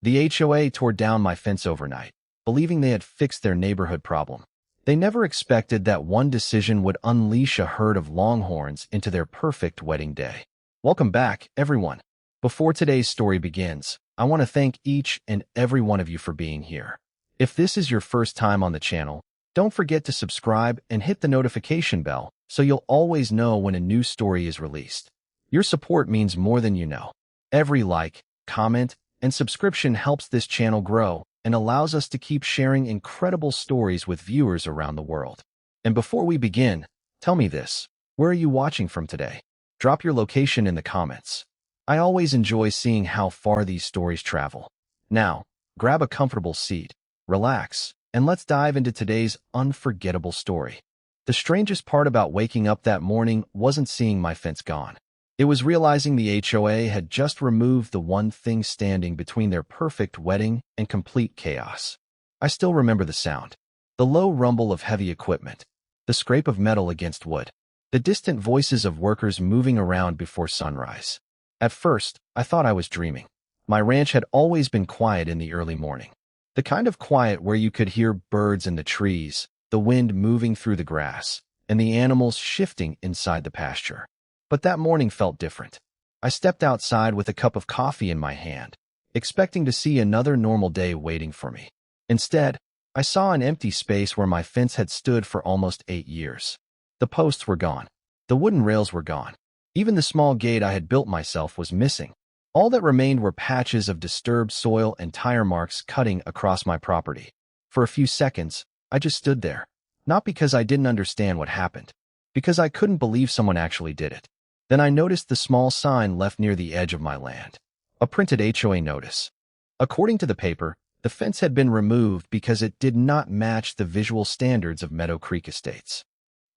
The HOA tore down my fence overnight, believing they had fixed their neighborhood problem. They never expected that one decision would unleash a herd of Longhorns into their perfect wedding day. Welcome back, everyone. Before today's story begins, I want to thank each and every one of you for being here. If this is your first time on the channel, don't forget to subscribe and hit the notification bell so you'll always know when a new story is released. Your support means more than you know. Every like, comment, and subscription helps this channel grow and allows us to keep sharing incredible stories with viewers around the world. And before we begin, tell me this: where are you watching from today? Drop your location in the comments. I always enjoy seeing how far these stories travel. Now, grab a comfortable seat, relax, and let's dive into today's unforgettable story. The strangest part about waking up that morning wasn't seeing my fence gone. It was realizing the HOA had just removed the one thing standing between their perfect wedding and complete chaos. I still remember the sound, the low rumble of heavy equipment, the scrape of metal against wood, the distant voices of workers moving around before sunrise. At first, I thought I was dreaming. My ranch had always been quiet in the early morning. The kind of quiet where you could hear birds in the trees, the wind moving through the grass, and the animals shifting inside the pasture. But that morning felt different. I stepped outside with a cup of coffee in my hand, expecting to see another normal day waiting for me. Instead, I saw an empty space where my fence had stood for almost 8 years. The posts were gone. The wooden rails were gone. Even the small gate I had built myself was missing. All that remained were patches of disturbed soil and tire marks cutting across my property. For a few seconds, I just stood there, not because I didn't understand what happened, because I couldn't believe someone actually did it. Then I noticed the small sign left near the edge of my land, a printed HOA notice. According to the paper, the fence had been removed because it did not match the visual standards of Meadow Creek Estates.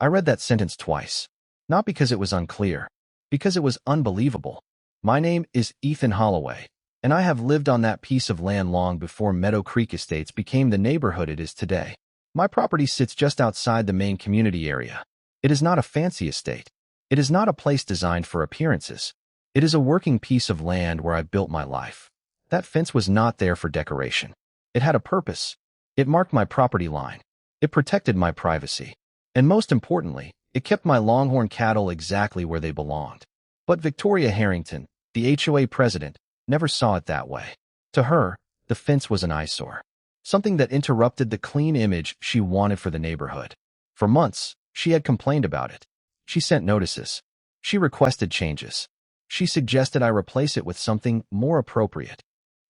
I read that sentence twice, not because it was unclear, because it was unbelievable. My name is Ethan Holloway, and I have lived on that piece of land long before Meadow Creek Estates became the neighborhood it is today. My property sits just outside the main community area. It is not a fancy estate. It is not a place designed for appearances. It is a working piece of land where I built my life. That fence was not there for decoration. It had a purpose. It marked my property line. It protected my privacy. And most importantly, it kept my Longhorn cattle exactly where they belonged. But Victoria Harrington, the HOA president, never saw it that way. To her, the fence was an eyesore, something that interrupted the clean image she wanted for the neighborhood. For months, she had complained about it. She sent notices. She requested changes. She suggested I replace it with something more appropriate.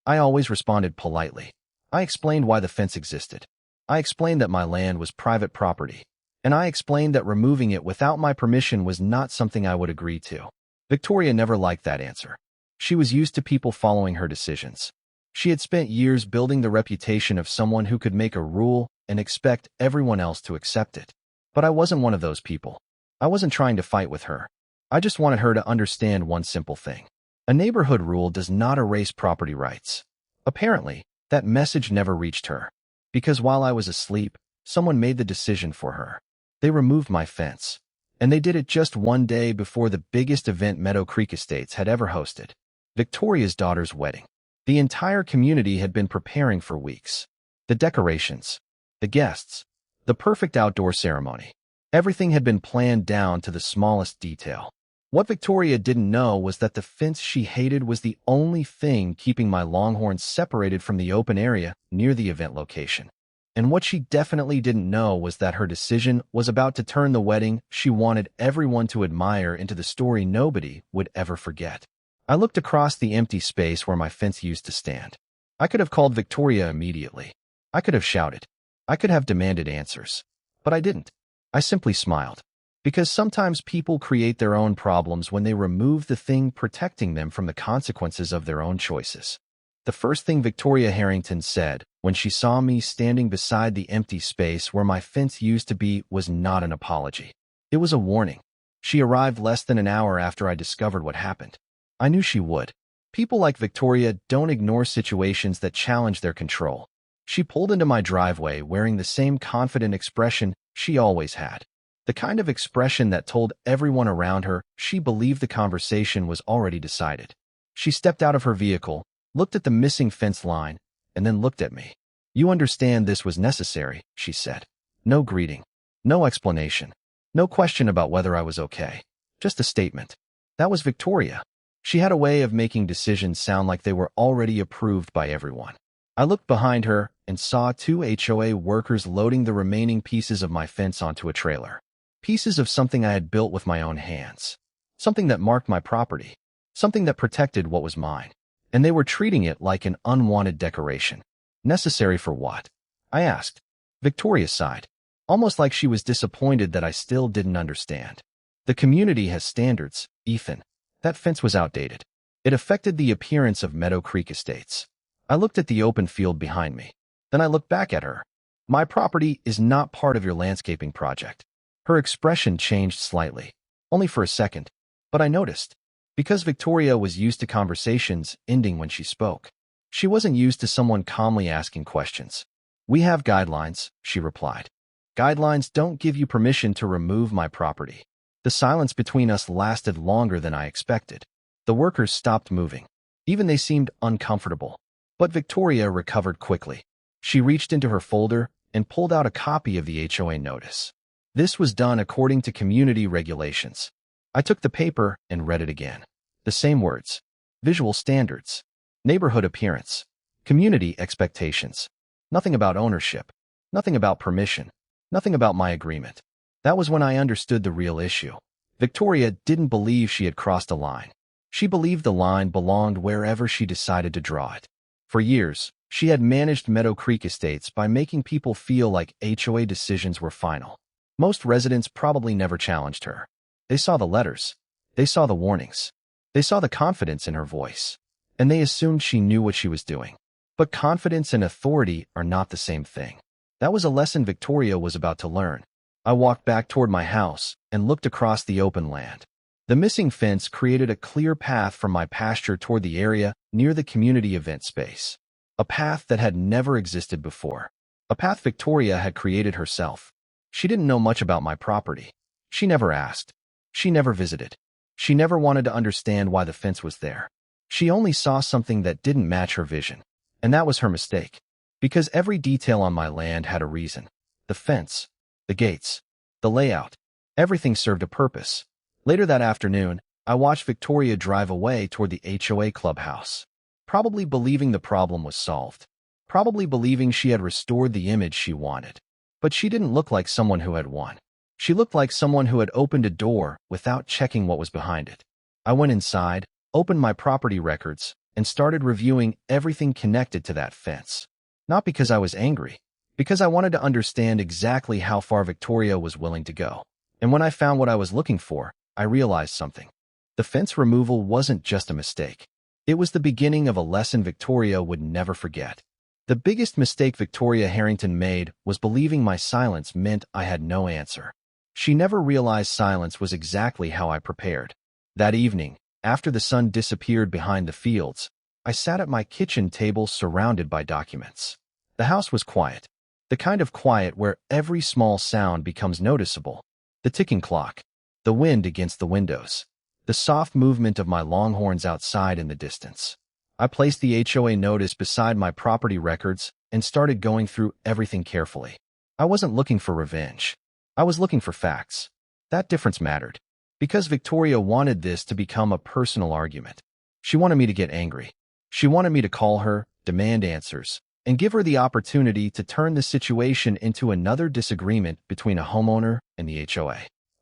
I always responded politely. I explained why the fence existed. I explained that my land was private property. And I explained that removing it without my permission was not something I would agree to. Victoria never liked that answer. She was used to people following her decisions. She had spent years building the reputation of someone who could make a rule and expect everyone else to accept it. But I wasn't one of those people. I wasn't trying to fight with her. I just wanted her to understand one simple thing. A neighborhood rule does not erase property rights. Apparently, that message never reached her. Because while I was asleep, someone made the decision for her. They removed my fence. And they did it just one day before the biggest event Meadow Creek Estates had ever hosted, Victoria's daughter's wedding. The entire community had been preparing for weeks. The decorations, the guests, the perfect outdoor ceremony. Everything had been planned down to the smallest detail. What Victoria didn't know was that the fence she hated was the only thing keeping my Longhorns separated from the open area near the event location. And what she definitely didn't know was that her decision was about to turn the wedding she wanted everyone to admire into the story nobody would ever forget. I looked across the empty space where my fence used to stand. I could have called Victoria immediately. I could have shouted. I could have demanded answers. But I didn't. I simply smiled. Because sometimes people create their own problems when they remove the thing protecting them from the consequences of their own choices. The first thing Victoria Harrington said when she saw me standing beside the empty space where my fence used to be was not an apology. It was a warning. She arrived less than an hour after I discovered what happened. I knew she would. People like Victoria don't ignore situations that challenge their control. She pulled into my driveway wearing the same confident expression she always had. The kind of expression that told everyone around her she believed the conversation was already decided. She stepped out of her vehicle, looked at the missing fence line, and then looked at me. "You understand this was necessary," she said. No greeting. No explanation. No question about whether I was okay. Just a statement. That was Victoria. She had a way of making decisions sound like they were already approved by everyone. I looked behind her and saw two HOA workers loading the remaining pieces of my fence onto a trailer. Pieces of something I had built with my own hands. Something that marked my property. Something that protected what was mine. And they were treating it like an unwanted decoration. Necessary for what? I asked. Victoria sighed, almost like she was disappointed that I still didn't understand. The community has standards, Ethan. That fence was outdated. It affected the appearance of Meadow Creek Estates. I looked at the open field behind me. Then I looked back at her. My property is not part of your landscaping project. Her expression changed slightly, only for a second, but I noticed. Because Victoria was used to conversations ending when she spoke. She wasn't used to someone calmly asking questions. "We have guidelines," she replied. "Guidelines don't give you permission to remove my property." The silence between us lasted longer than I expected. The workers stopped moving. Even they seemed uncomfortable. But Victoria recovered quickly. She reached into her folder and pulled out a copy of the HOA notice. This was done according to community regulations. I took the paper and read it again. The same words. Visual standards. Neighborhood appearance. Community expectations. Nothing about ownership. Nothing about permission. Nothing about my agreement. That was when I understood the real issue. Victoria didn't believe she had crossed a line. She believed the line belonged wherever she decided to draw it. For years, she had managed Meadow Creek Estates by making people feel like HOA decisions were final. Most residents probably never challenged her. They saw the letters. They saw the warnings. They saw the confidence in her voice. And they assumed she knew what she was doing. But confidence and authority are not the same thing. That was a lesson Victoria was about to learn. I walked back toward my house and looked across the open land. The missing fence created a clear path from my pasture toward the area near the community event space. A path that had never existed before. A path Victoria had created herself. She didn't know much about my property. She never asked. She never visited. She never wanted to understand why the fence was there. She only saw something that didn't match her vision. And that was her mistake. Because every detail on my land had a reason. The fence. The gates, the layout, everything served a purpose. Later that afternoon, I watched Victoria drive away toward the HOA clubhouse, probably believing the problem was solved, probably believing she had restored the image she wanted. But she didn't look like someone who had won. She looked like someone who had opened a door without checking what was behind it. I went inside, opened my property records, and started reviewing everything connected to that fence. Not because I was angry. Because I wanted to understand exactly how far Victoria was willing to go. And when I found what I was looking for, I realized something. The fence removal wasn't just a mistake. It was the beginning of a lesson Victoria would never forget. The biggest mistake Victoria Harrington made was believing my silence meant I had no answer. She never realized silence was exactly how I prepared. That evening, after the sun disappeared behind the fields, I sat at my kitchen table surrounded by documents. The house was quiet. The kind of quiet where every small sound becomes noticeable. The ticking clock, the wind against the windows, the soft movement of my Longhorns outside in the distance. I placed the HOA notice beside my property records and started going through everything carefully. I wasn't looking for revenge. I was looking for facts. That difference mattered. Because Victoria wanted this to become a personal argument. She wanted me to get angry. She wanted me to call her, demand answers, and give her the opportunity to turn the situation into another disagreement between a homeowner and the HOA.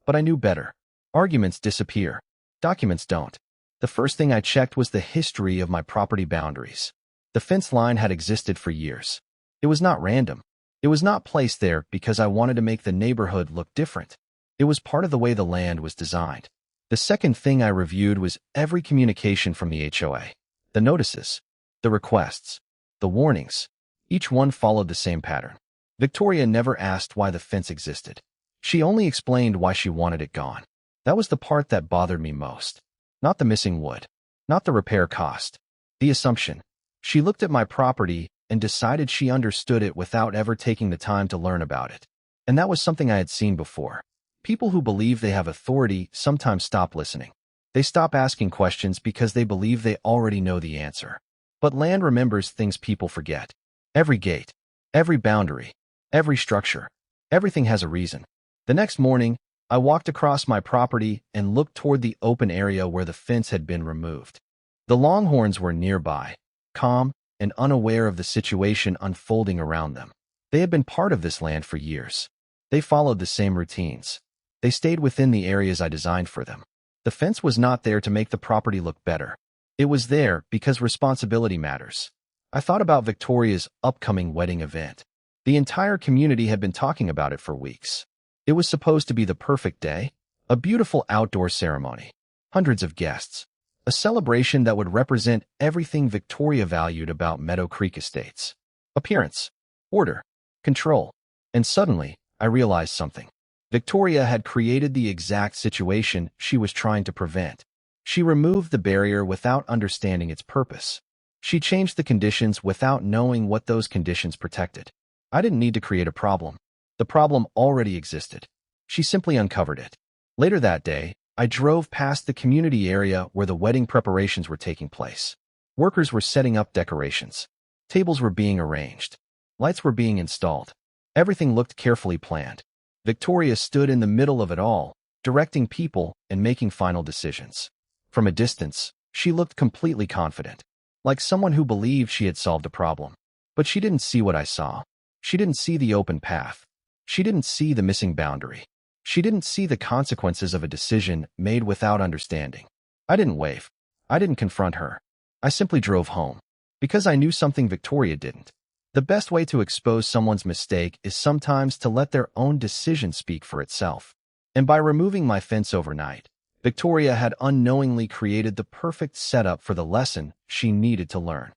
But I knew better. Arguments disappear. Documents don't. The first thing I checked was the history of my property boundaries. The fence line had existed for years. It was not random. It was not placed there because I wanted to make the neighborhood look different. It was part of the way the land was designed. The second thing I reviewed was every communication from the HOA. The notices, the requests, the warnings. Each one followed the same pattern. Victoria never asked why the fence existed. She only explained why she wanted it gone. That was the part that bothered me most. Not the missing wood. Not the repair cost. The assumption. She looked at my property and decided she understood it without ever taking the time to learn about it. And that was something I had seen before. People who believe they have authority sometimes stop listening. They stop asking questions because they believe they already know the answer. But land remembers things people forget. Every gate, every boundary, every structure, everything has a reason. The next morning, I walked across my property and looked toward the open area where the fence had been removed. The Longhorns were nearby, calm and unaware of the situation unfolding around them. They had been part of this land for years. They followed the same routines. They stayed within the areas I designed for them. The fence was not there to make the property look better. It was there because responsibility matters. I thought about Victoria's upcoming wedding event. The entire community had been talking about it for weeks. It was supposed to be the perfect day, a beautiful outdoor ceremony, hundreds of guests, a celebration that would represent everything Victoria valued about Meadow Creek Estates. Appearance, order, control. And suddenly, I realized something. Victoria had created the exact situation she was trying to prevent. She removed the barrier without understanding its purpose. She changed the conditions without knowing what those conditions protected. I didn't need to create a problem. The problem already existed. She simply uncovered it. Later that day, I drove past the community area where the wedding preparations were taking place. Workers were setting up decorations. Tables were being arranged. Lights were being installed. Everything looked carefully planned. Victoria stood in the middle of it all, directing people and making final decisions. From a distance, she looked completely confident, like someone who believed she had solved a problem. But she didn't see what I saw. She didn't see the open path. She didn't see the missing boundary. She didn't see the consequences of a decision made without understanding. I didn't wave. I didn't confront her. I simply drove home. Because I knew something Victoria didn't. The best way to expose someone's mistake is sometimes to let their own decision speak for itself. And by removing my fence overnight, Victoria had unknowingly created the perfect setup for the lesson she needed to learn.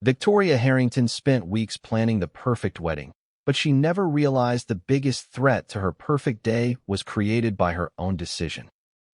Victoria Harrington spent weeks planning the perfect wedding, but she never realized the biggest threat to her perfect day was created by her own decision.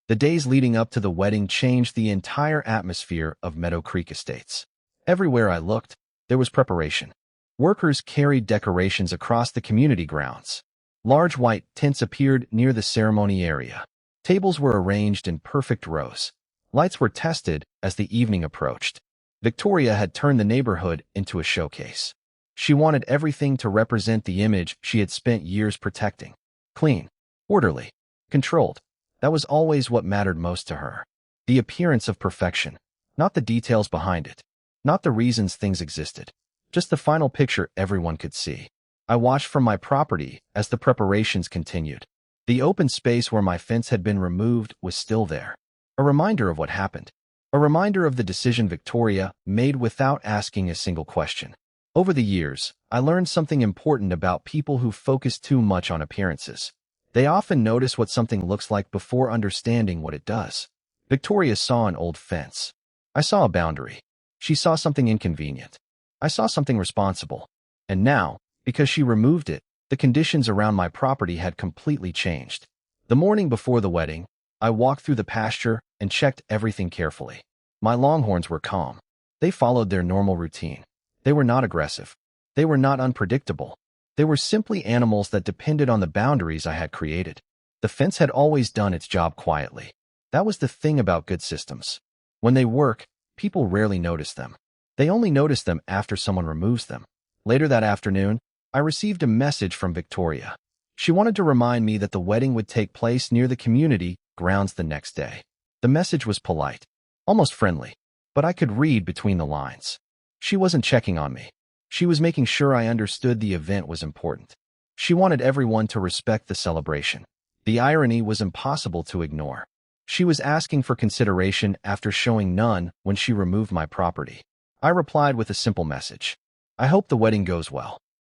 The days leading up to the wedding changed the entire atmosphere of Meadow Creek Estates. Everywhere I looked, there was preparation. Workers carried decorations across the community grounds. Large white tents appeared near the ceremony area. Tables were arranged in perfect rows. Lights were tested as the evening approached. Victoria had turned the neighborhood into a showcase. She wanted everything to represent the image she had spent years protecting. Clean, orderly, controlled. That was always what mattered most to her. The appearance of perfection, not the details behind it, not the reasons things existed, just the final picture everyone could see. I watched from my property as the preparations continued. The open space where my fence had been removed was still there. A reminder of what happened. A reminder of the decision Victoria made without asking a single question. Over the years, I learned something important about people who focus too much on appearances. They often notice what something looks like before understanding what it does. Victoria saw an old fence. I saw a boundary. She saw something inconvenient. I saw something responsible. And now, because she removed it, the conditions around my property had completely changed. The morning before the wedding, I walked through the pasture and checked everything carefully. My Longhorns were calm. They followed their normal routine. They were not aggressive. They were not unpredictable. They were simply animals that depended on the boundaries I had created. The fence had always done its job quietly. That was the thing about good systems. When they work, people rarely notice them. They only notice them after someone removes them. Later that afternoon, I received a message from Victoria. She wanted to remind me that the wedding would take place near the community grounds the next day. The message was polite, almost friendly, but I could read between the lines. She wasn't checking on me. She was making sure I understood the event was important. She wanted everyone to respect the celebration. The irony was impossible to ignore. She was asking for consideration after showing none when she removed my property. I replied with a simple message. I hope the wedding goes well.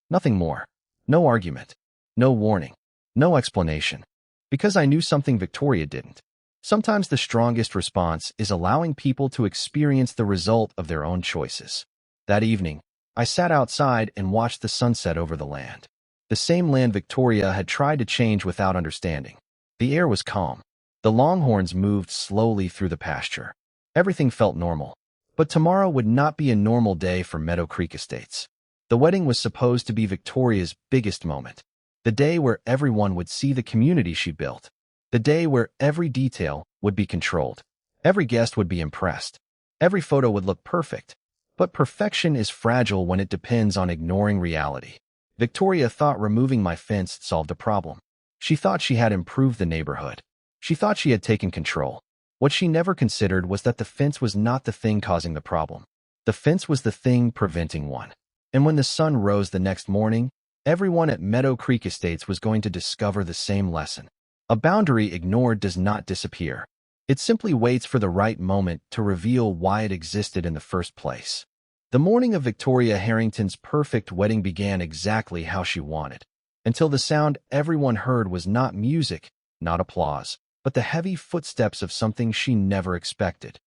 Nothing more. No argument. No warning. No explanation. Because I knew something Victoria didn't. Sometimes the strongest response is allowing people to experience the result of their own choices. That evening, I sat outside and watched the sunset over the land. The same land Victoria had tried to change without understanding. The air was calm. The Longhorns moved slowly through the pasture. Everything felt normal. But tomorrow would not be a normal day for Meadow Creek Estates. The wedding was supposed to be Victoria's biggest moment. The day where everyone would see the community she built. The day where every detail would be controlled. Every guest would be impressed. Every photo would look perfect. But perfection is fragile when it depends on ignoring reality. Victoria thought removing my fence solved a problem. She thought she had improved the neighborhood. She thought she had taken control. What she never considered was that the fence was not the thing causing the problem. The fence was the thing preventing one. And when the sun rose the next morning, everyone at Meadow Creek Estates was going to discover the same lesson. A boundary ignored does not disappear. It simply waits for the right moment to reveal why it existed in the first place. The morning of Victoria Harrington's perfect wedding began exactly how she wanted, until the sound everyone heard was not music, not applause, but the heavy footsteps of something she never expected.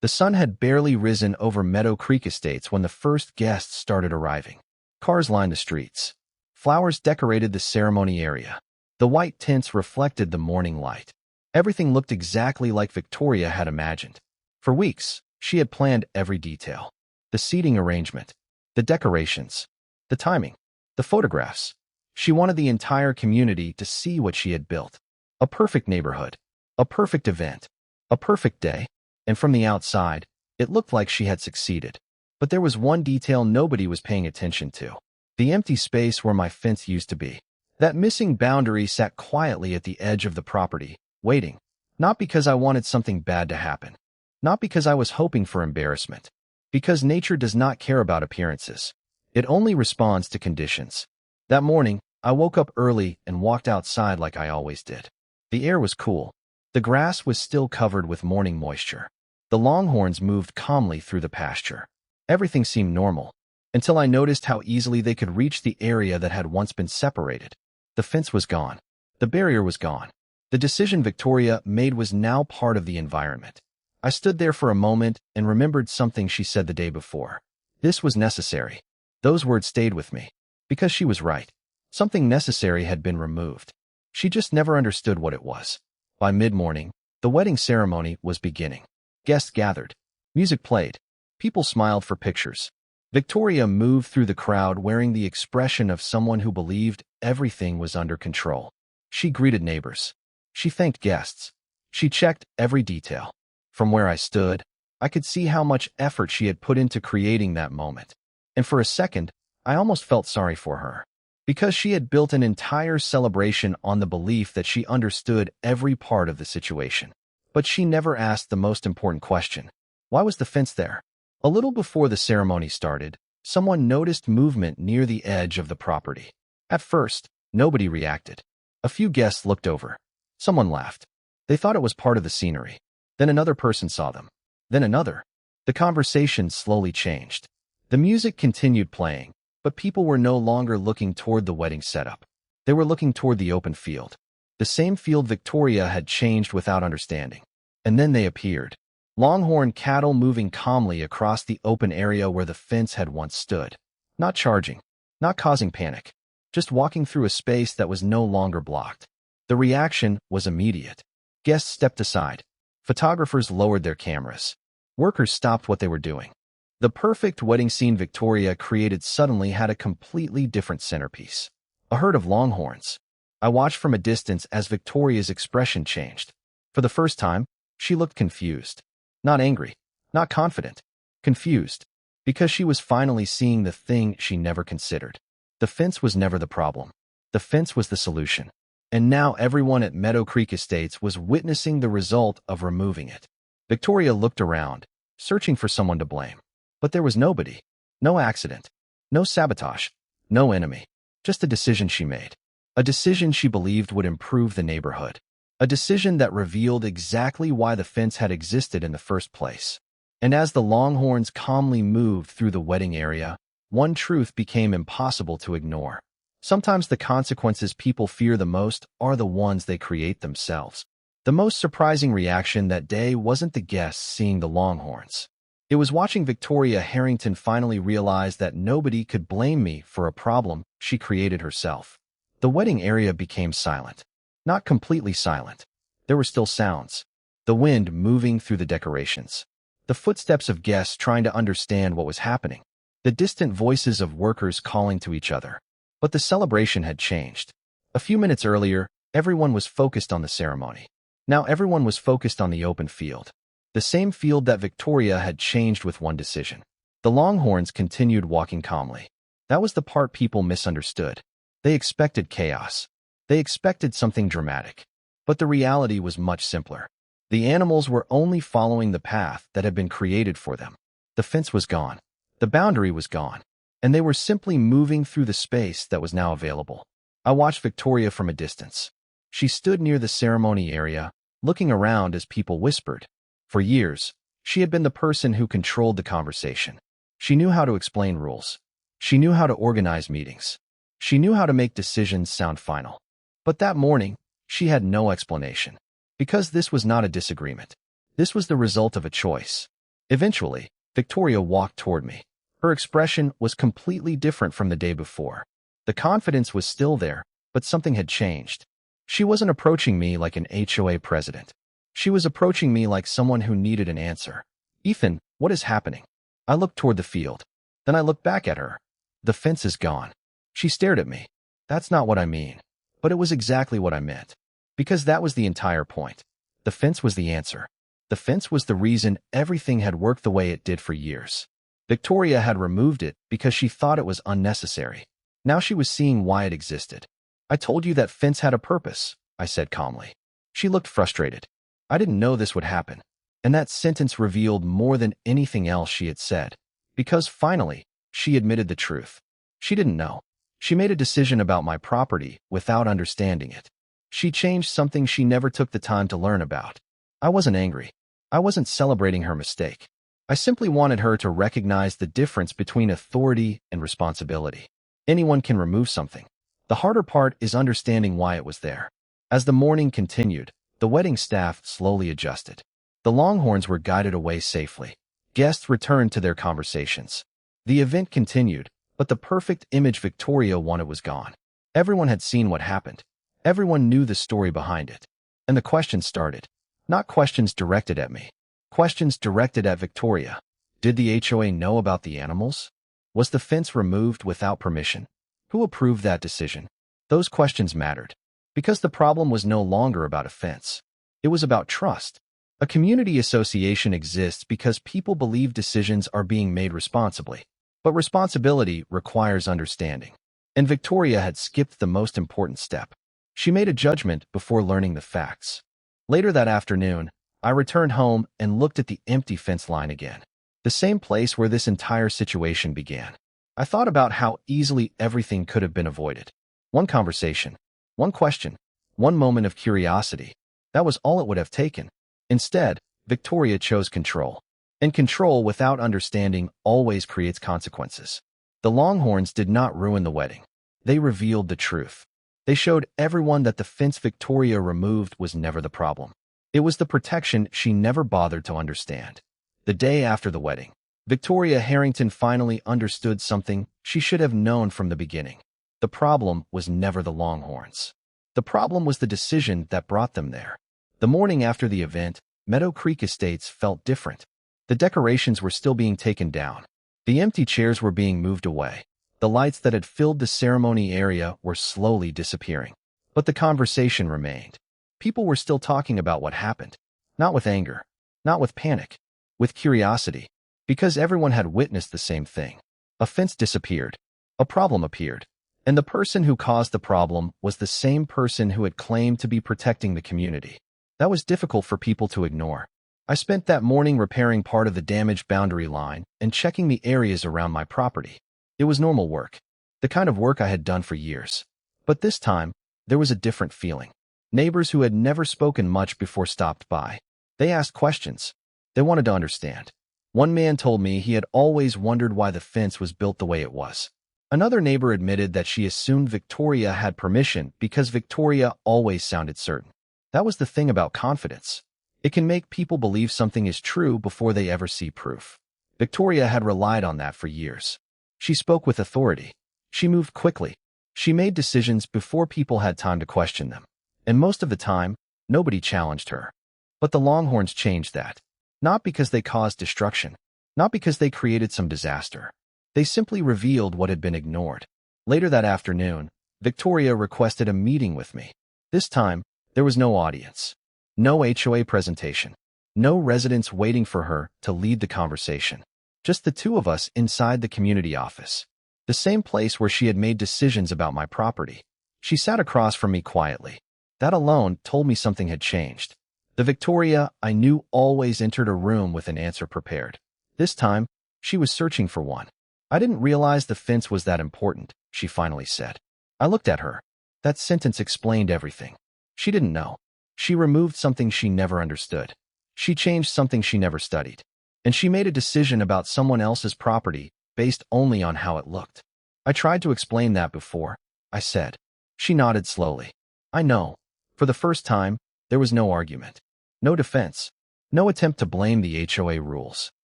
The sun had barely risen over Meadow Creek Estates when the first guests started arriving. Cars lined the streets. Flowers decorated the ceremony area. The white tints reflected the morning light. Everything looked exactly like Victoria had imagined. For weeks, she had planned every detail. The seating arrangement, the decorations, the timing, the photographs. She wanted the entire community to see what she had built. A perfect neighborhood, a perfect event, a perfect day. And from the outside, it looked like she had succeeded. But there was one detail nobody was paying attention to. The empty space where my fence used to be. That missing boundary sat quietly at the edge of the property, waiting. Not because I wanted something bad to happen. Not because I was hoping for embarrassment. Because nature does not care about appearances. It only responds to conditions. That morning, I woke up early and walked outside like I always did. The air was cool. The grass was still covered with morning moisture. The Longhorns moved calmly through the pasture. Everything seemed normal, until I noticed how easily they could reach the area that had once been separated. The fence was gone. The barrier was gone. The decision Victoria made was now part of the environment. I stood there for a moment and remembered something she said the day before. This was necessary. Those words stayed with me. Because she was right. Something necessary had been removed. She just never understood what it was. By mid-morning, the wedding ceremony was beginning. Guests gathered. Music played. People smiled for pictures. Victoria moved through the crowd wearing the expression of someone who believed everything was under control. She greeted neighbors. She thanked guests. She checked every detail. From where I stood, I could see how much effort she had put into creating that moment. And for a second, I almost felt sorry for her. Because she had built an entire celebration on the belief that she understood every part of the situation. But she never asked the most important question. Why was the fence there? A little before the ceremony started, someone noticed movement near the edge of the property. At first, nobody reacted. A few guests looked over. Someone laughed. They thought it was part of the scenery. Then another person saw them. Then another. The conversation slowly changed. The music continued playing, but people were no longer looking toward the wedding setup. They were looking toward the open field. The same field Victoria had changed without understanding. And then they appeared. Longhorn cattle moving calmly across the open area where the fence had once stood. Not charging. Not causing panic. Just walking through a space that was no longer blocked. The reaction was immediate. Guests stepped aside. Photographers lowered their cameras. Workers stopped what they were doing. The perfect wedding scene Victoria created suddenly had a completely different centerpiece. A herd of longhorns. I watched from a distance as Victoria's expression changed. For the first time, she looked confused. Not angry. Not confident. Confused. Because she was finally seeing the thing she never considered. The fence was never the problem. The fence was the solution. And now everyone at Meadow Creek Estates was witnessing the result of removing it. Victoria looked around, searching for someone to blame. But there was nobody. No accident. No sabotage. No enemy. Just a decision she made. A decision she believed would improve the neighborhood. A decision that revealed exactly why the fence had existed in the first place. And as the Longhorns calmly moved through the wedding area, one truth became impossible to ignore. Sometimes the consequences people fear the most are the ones they create themselves. The most surprising reaction that day wasn't the guests seeing the Longhorns. It was watching Victoria Harrington finally realize that nobody could blame me for a problem she created herself. The wedding area became silent. Not completely silent. There were still sounds. The wind moving through the decorations. The footsteps of guests trying to understand what was happening. The distant voices of workers calling to each other. But the celebration had changed. A few minutes earlier, everyone was focused on the ceremony. Now everyone was focused on the open field. The same field that Victoria had changed with one decision. The Longhorns continued walking calmly. That was the part people misunderstood. They expected chaos. They expected something dramatic. But the reality was much simpler. The animals were only following the path that had been created for them. The fence was gone. The boundary was gone. And they were simply moving through the space that was now available. I watched Victoria from a distance. She stood near the ceremony area, looking around as people whispered. For years, she had been the person who controlled the conversation. She knew how to explain rules. She knew how to organize meetings. She knew how to make decisions sound final. But that morning, she had no explanation. Because this was not a disagreement. This was the result of a choice. Eventually, Victoria walked toward me. Her expression was completely different from the day before. The confidence was still there, but something had changed. She wasn't approaching me like an HOA president. She was approaching me like someone who needed an answer. "Ethan, what is happening?" I looked toward the field. Then I looked back at her. "The fence is gone." She stared at me. "That's not what I mean." But it was exactly what I meant. Because that was the entire point. The fence was the answer. The fence was the reason everything had worked the way it did for years. Victoria had removed it because she thought it was unnecessary. Now she was seeing why it existed. "I told you that fence had a purpose," I said calmly. She looked frustrated. "I didn't know this would happen." And that sentence revealed more than anything else she had said. Because finally, she admitted the truth. She didn't know. She made a decision about my property without understanding it. She changed something she never took the time to learn about. I wasn't angry. I wasn't celebrating her mistake. I simply wanted her to recognize the difference between authority and responsibility. Anyone can remove something. The harder part is understanding why it was there. As the morning continued, the wedding staff slowly adjusted. The Longhorns were guided away safely. Guests returned to their conversations. The event continued, but the perfect image Victoria wanted was gone. Everyone had seen what happened. Everyone knew the story behind it. And the questions started. Not questions directed at me. Questions directed at Victoria. Did the HOA know about the animals? Was the fence removed without permission? Who approved that decision? Those questions mattered. Because the problem was no longer about a fence. It was about trust. A community association exists because people believe decisions are being made responsibly. But responsibility requires understanding. And Victoria had skipped the most important step. She made a judgment before learning the facts. Later that afternoon, I returned home and looked at the empty fence line again. The same place where this entire situation began. I thought about how easily everything could have been avoided. One conversation, one question, one moment of curiosity. That was all it would have taken. Instead, Victoria chose control. And control without understanding always creates consequences. The Longhorns did not ruin the wedding. They revealed the truth. They showed everyone that the fence Victoria removed was never the problem. It was the protection she never bothered to understand. The day after the wedding, Victoria Harrington finally understood something she should have known from the beginning. The problem was never the Longhorns. The problem was the decision that brought them there. The morning after the event, Meadow Creek Estates felt different. The decorations were still being taken down. The empty chairs were being moved away. The lights that had filled the ceremony area were slowly disappearing. But the conversation remained. People were still talking about what happened. Not with anger. Not with panic. With curiosity. Because everyone had witnessed the same thing. A fence disappeared. A problem appeared. And the person who caused the problem was the same person who had claimed to be protecting the community. That was difficult for people to ignore. I spent that morning repairing part of the damaged boundary line and checking the areas around my property. It was normal work. The kind of work I had done for years. But this time, there was a different feeling. Neighbors who had never spoken much before stopped by. They asked questions. They wanted to understand. One man told me he had always wondered why the fence was built the way it was. Another neighbor admitted that she assumed Victoria had permission because Victoria always sounded certain. That was the thing about confidence. It can make people believe something is true before they ever see proof. Victoria had relied on that for years. She spoke with authority. She moved quickly. She made decisions before people had time to question them. And most of the time, nobody challenged her. But the Longhorns changed that. Not because they caused destruction. Not because they created some disaster. They simply revealed what had been ignored. Later that afternoon, Victoria requested a meeting with me. This time, there was no audience. No HOA presentation. No residents waiting for her to lead the conversation. Just the two of us inside the community office. The same place where she had made decisions about my property. She sat across from me quietly. That alone told me something had changed. The Victoria I knew always entered a room with an answer prepared. This time, she was searching for one. I didn't realize the fence was that important, she finally said. I looked at her. That sentence explained everything. She didn't know. She removed something she never understood. She changed something she never studied. And she made a decision about someone else's property based only on how it looked. I tried to explain that before, I said. She nodded slowly. I know. For the first time, there was no argument. No defense. No attempt to blame the HOA rules.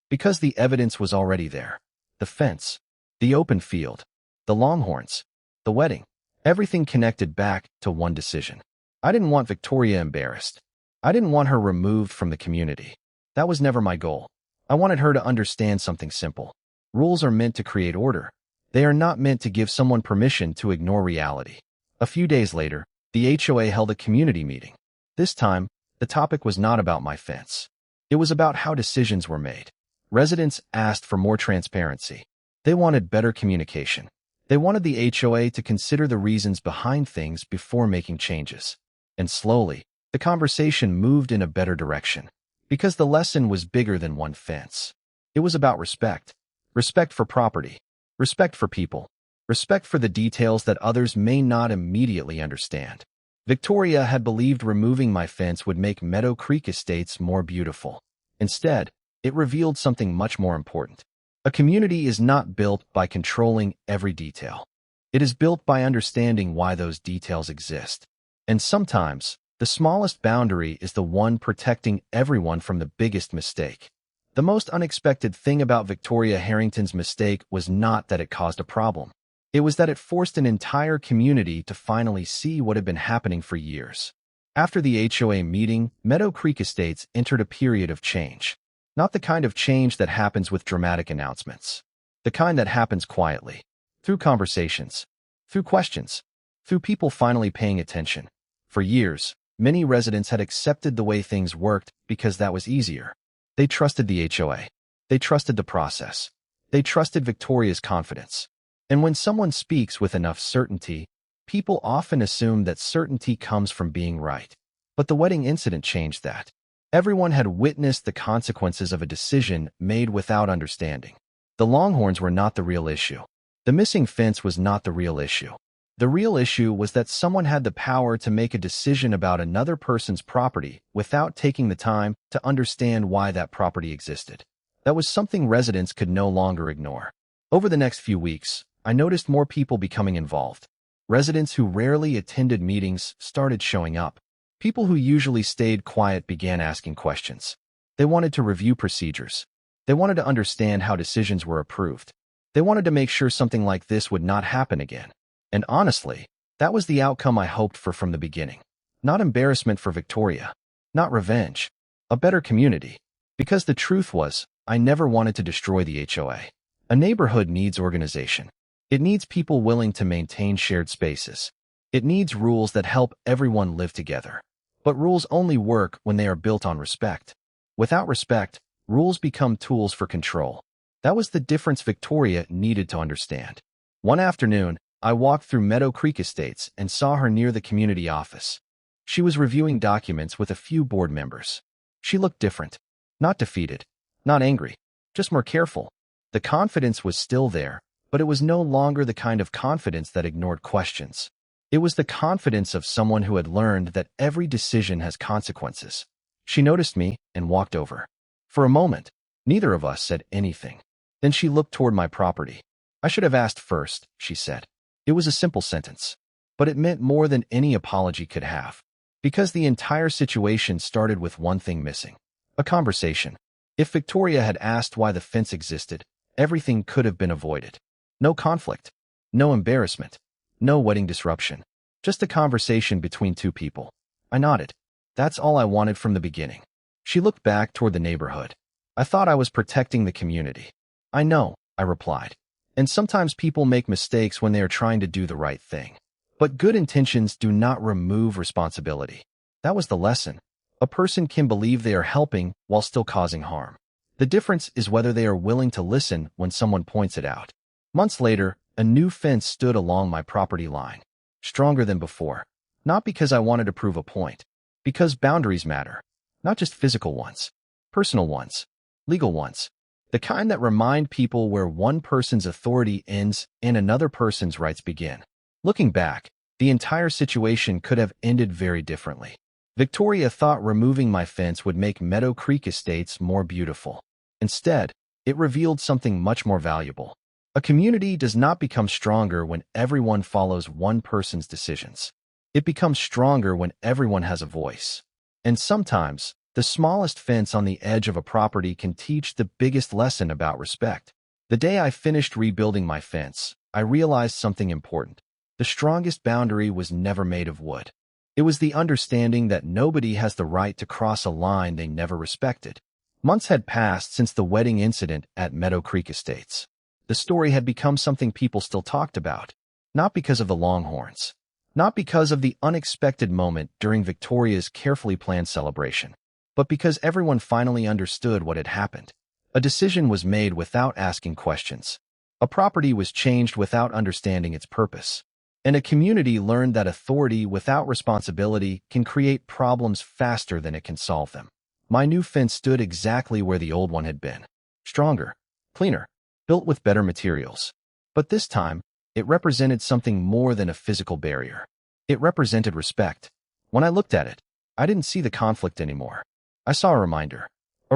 Because the evidence was already there. The fence. The open field. The Longhorns. The wedding. Everything connected back to one decision. I didn't want Victoria embarrassed. I didn't want her removed from the community. That was never my goal. I wanted her to understand something simple. Rules are meant to create order. They are not meant to give someone permission to ignore reality. A few days later, the HOA held a community meeting. This time, the topic was not about my fence. It was about how decisions were made. Residents asked for more transparency. They wanted better communication. They wanted the HOA to consider the reasons behind things before making changes. And slowly, the conversation moved in a better direction. Because the lesson was bigger than one fence. It was about respect. Respect for property. Respect for people. Respect for the details that others may not immediately understand. Victoria had believed removing my fence would make Meadow Creek Estates more beautiful. Instead, it revealed something much more important. A community is not built by controlling every detail. It is built by understanding why those details exist. And sometimes, the smallest boundary is the one protecting everyone from the biggest mistake. The most unexpected thing about Victoria Harrington's mistake was not that it caused a problem. It was that it forced an entire community to finally see what had been happening for years. After the HOA meeting, Meadow Creek Estates entered a period of change. Not the kind of change that happens with dramatic announcements. The kind that happens quietly. Through conversations. Through questions. Through people finally paying attention. For years, many residents had accepted the way things worked because that was easier. They trusted the HOA. They trusted the process. They trusted Victoria's confidence. And when someone speaks with enough certainty, people often assume that certainty comes from being right. But the wedding incident changed that. Everyone had witnessed the consequences of a decision made without understanding. The Longhorns were not the real issue. The missing fence was not the real issue. The real issue was that someone had the power to make a decision about another person's property without taking the time to understand why that property existed. That was something residents could no longer ignore. Over the next few weeks, I noticed more people becoming involved. Residents who rarely attended meetings started showing up. People who usually stayed quiet began asking questions. They wanted to review procedures. They wanted to understand how decisions were approved. They wanted to make sure something like this would not happen again. And honestly, that was the outcome I hoped for from the beginning. Not embarrassment for Victoria. Not revenge. A better community. Because the truth was, I never wanted to destroy the HOA. A neighborhood needs organization. It needs people willing to maintain shared spaces. It needs rules that help everyone live together. But rules only work when they are built on respect. Without respect, rules become tools for control. That was the difference Victoria needed to understand. One afternoon, I walked through Meadow Creek Estates and saw her near the community office. She was reviewing documents with a few board members. She looked different. Not defeated. Not angry. Just more careful. The confidence was still there, but it was no longer the kind of confidence that ignored questions. It was the confidence of someone who had learned that every decision has consequences. She noticed me and walked over. For a moment, neither of us said anything. Then she looked toward my property. I should have asked first, she said. It was a simple sentence, but it meant more than any apology could have. Because the entire situation started with one thing missing. A conversation. If Victoria had asked why the fence existed, everything could have been avoided. No conflict. No embarrassment. No wedding disruption. Just a conversation between two people. I nodded. That's all I wanted from the beginning. She looked back toward the neighborhood. I thought I was protecting the community. I know, I replied. And sometimes people make mistakes when they are trying to do the right thing. But good intentions do not remove responsibility. That was the lesson. A person can believe they are helping while still causing harm. The difference is whether they are willing to listen when someone points it out. Months later, a new fence stood along my property line, stronger than before. Not because I wanted to prove a point, because boundaries matter. Not just physical ones, personal ones, legal ones. The kind that remind people where one person's authority ends and another person's rights begin. Looking back, the entire situation could have ended very differently. Victoria thought removing my fence would make Meadow Creek Estates more beautiful. Instead, it revealed something much more valuable. A community does not become stronger when everyone follows one person's decisions. It becomes stronger when everyone has a voice. And sometimes, the smallest fence on the edge of a property can teach the biggest lesson about respect. The day I finished rebuilding my fence, I realized something important. The strongest boundary was never made of wood. It was the understanding that nobody has the right to cross a line they never respected. Months had passed since the wedding incident at Meadow Creek Estates. The story had become something people still talked about, not because of the Longhorns, not because of the unexpected moment during Victoria's carefully planned celebration, but because everyone finally understood what had happened. A decision was made without asking questions. A property was changed without understanding its purpose. And a community learned that authority without responsibility can create problems faster than it can solve them. My new fence stood exactly where the old one had been. Stronger, cleaner, built with better materials. But this time, it represented something more than a physical barrier. It represented respect. When I looked at it, I didn't see the conflict anymore. I saw a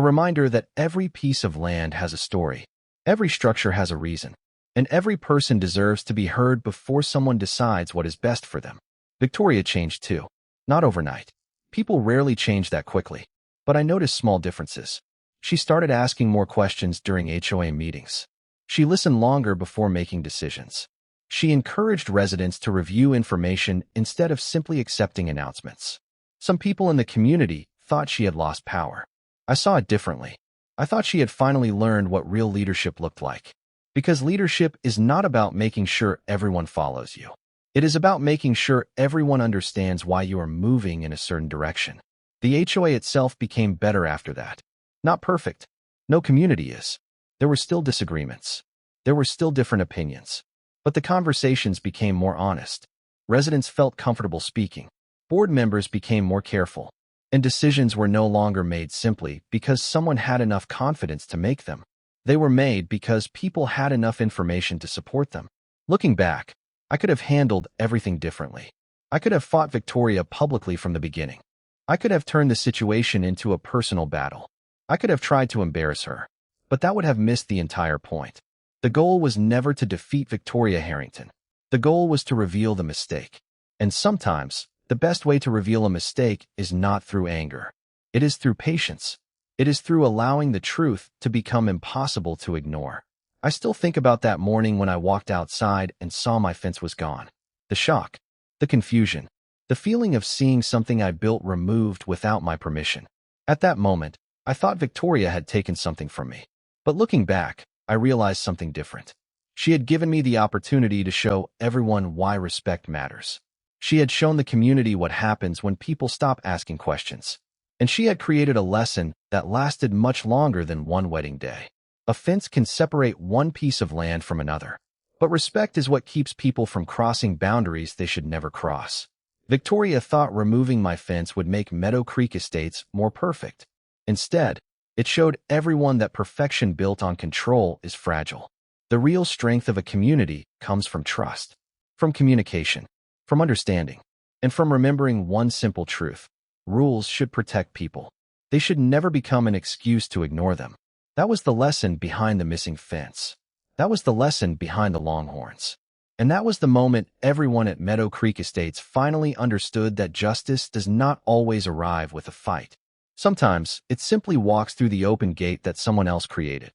reminder that every piece of land has a story. Every structure has a reason. And every person deserves to be heard before someone decides what is best for them. Victoria changed too. Not overnight. People rarely change that quickly. But I noticed small differences. She started asking more questions during HOA meetings. She listened longer before making decisions. She encouraged residents to review information instead of simply accepting announcements. Some people in the community thought she had lost power. I saw it differently. I thought she had finally learned what real leadership looked like. Because leadership is not about making sure everyone follows you. It is about making sure everyone understands why you are moving in a certain direction. The HOA itself became better after that. Not perfect. No community is. There were still disagreements. There were still different opinions. But the conversations became more honest. Residents felt comfortable speaking. Board members became more careful. And decisions were no longer made simply because someone had enough confidence to make them. They were made because people had enough information to support them. Looking back, I could have handled everything differently. I could have fought Victoria publicly from the beginning. I could have turned the situation into a personal battle. I could have tried to embarrass her. But that would have missed the entire point. The goal was never to defeat Victoria Harrington. The goal was to reveal the mistake. And sometimes, the best way to reveal a mistake is not through anger. It is through patience. It is through allowing the truth to become impossible to ignore. I still think about that morning when I walked outside and saw my fence was gone. The shock, the confusion, the feeling of seeing something I built removed without my permission. At that moment, I thought Victoria had taken something from me. But looking back, I realized something different. She had given me the opportunity to show everyone why respect matters. She had shown the community what happens when people stop asking questions. And she had created a lesson that lasted much longer than one wedding day. A fence can separate one piece of land from another. But respect is what keeps people from crossing boundaries they should never cross. Victoria thought removing my fence would make Meadow Creek Estates more perfect. Instead, it showed everyone that perfection built on control is fragile. The real strength of a community comes from trust, from communication, from understanding, and from remembering one simple truth. Rules should protect people. They should never become an excuse to ignore them. That was the lesson behind the missing fence. That was the lesson behind the Longhorns. And that was the moment everyone at Meadow Creek Estates finally understood that justice does not always arrive with a fight. Sometimes, it simply walks through the open gate that someone else created.